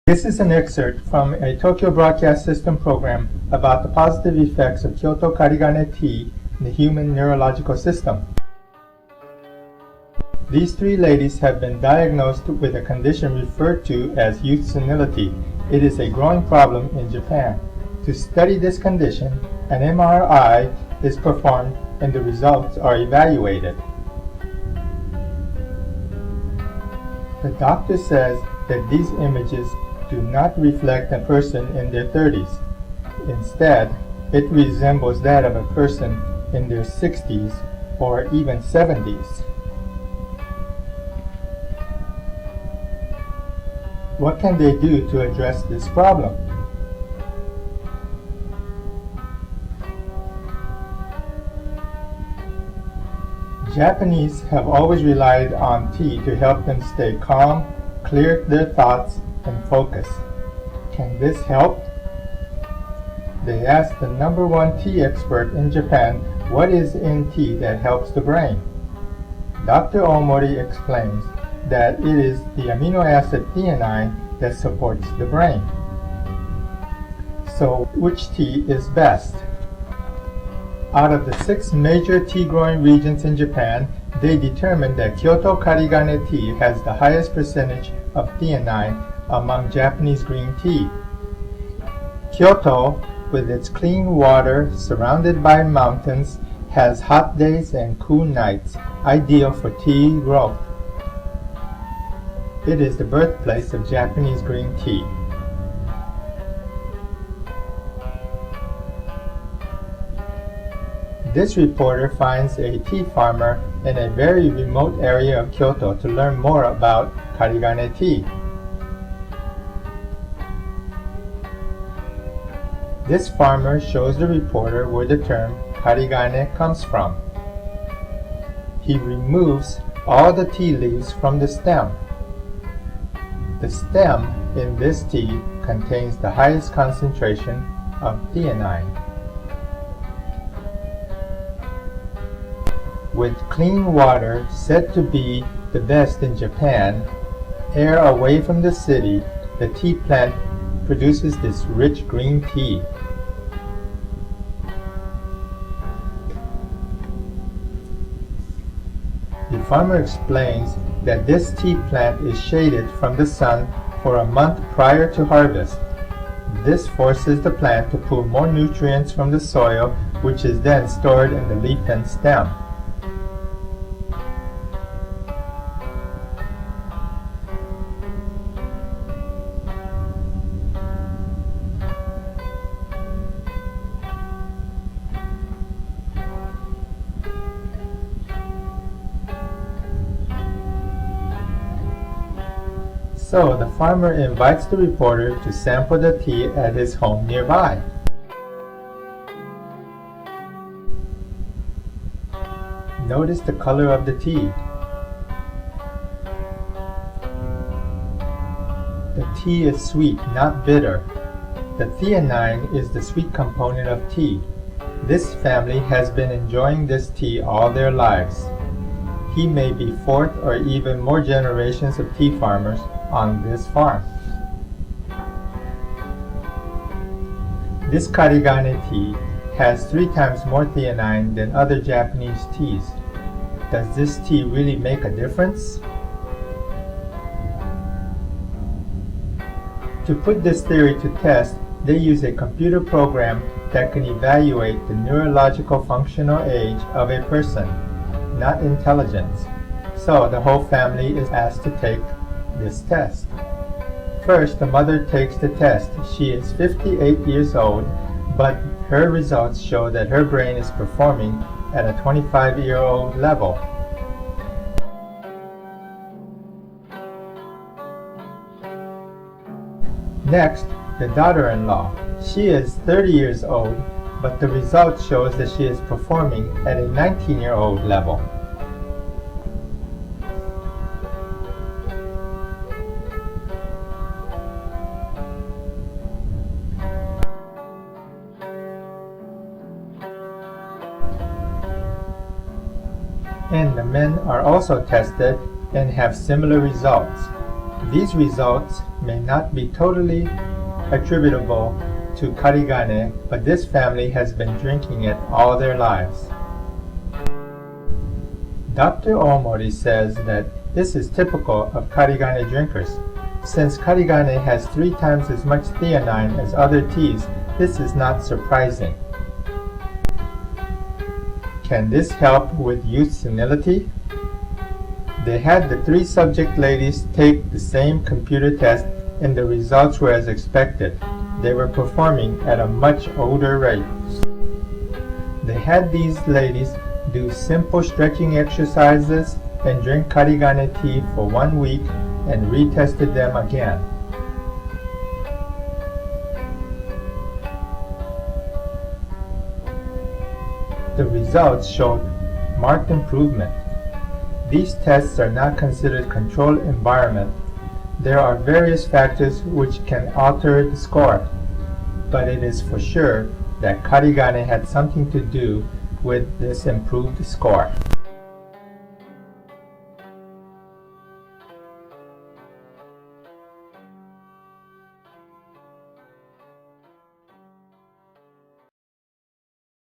This is an excerpt from a Tokyo Broadcast System program about the positive effects of Kyoto Karigane tea in the human neurological system. These three ladies have been diagnosed with a condition referred to as youth senility. It is a growing problem in Japan. To study this condition, an MRI is performed and the results are evaluated. The doctor says that these images do not reflect a person in their 30s. Instead, it resembles that of a person in their 60s or even 70s. What can they do to address this problem? Japanese have always relied on tea to help them stay calm, clear their thoughts, and focus. Can this help? They asked the #1 tea expert in Japan what is in tea that helps the brain. Dr. Omori explains that it is the amino acid theanine that supports the brain. So which tea is best? Out of the 6 major tea growing regions in Japan, they determined that Kyoto Karigane tea has the highest percentage of theanine among Japanese green tea. Kyoto, with its clean water surrounded by mountains, has hot days and cool nights, ideal for tea growth. It is the birthplace of Japanese green tea. This reporter finds a tea farmer in a very remote area of Kyoto to learn more about Karigane tea. This farmer shows the reporter where the term Karigane comes from. He removes all the tea leaves from the stem. The stem in this tea contains the highest concentration of theanine. With clean water said to be the best in Japan, air away from the city, the tea plant produces this rich green tea. The farmer explains that this tea plant is shaded from the sun for a month prior to harvest. This forces the plant to pull more nutrients from the soil, which is then stored in the leaf and stem. So the farmer invites the reporter to sample the tea at his home nearby. Notice the color of the tea. The tea is sweet, not bitter. The theanine is the sweet component of tea. This family has been enjoying this tea all their lives. He may be 4th or even more generations of tea farmers on this farm. This Karigane tea has 3 times more theanine than other Japanese teas. Does this tea really make a difference? To put this theory to test, they use a computer program that can evaluate the neurological functional age of a person, not intelligence. So the whole family is asked to take this test. First, the mother takes the test. She is 58 years old, but her results show that her brain is performing at a 25-year-old level. Next, the daughter-in-law. She is 30 years old, but the result shows that she is performing at a 19-year-old level. And the men are also tested and have similar results. These results may not be totally attributable to Karigane, but this family has been drinking it all their lives. Dr. Omori says that this is typical of Karigane drinkers. Since Karigane has 3 times as much theanine as other teas, this is not surprising. Can this help with youth senility? They had the 3 subject ladies take the same computer test and the results were as expected. They were performing at a much older rate. They had these ladies do simple stretching exercises and drink Karigane tea for 1 week and retested them again. The results showed marked improvement. These tests are not considered control environment. There are various factors which can alter the score, but it is for sure that Karigane had something to do with this improved score.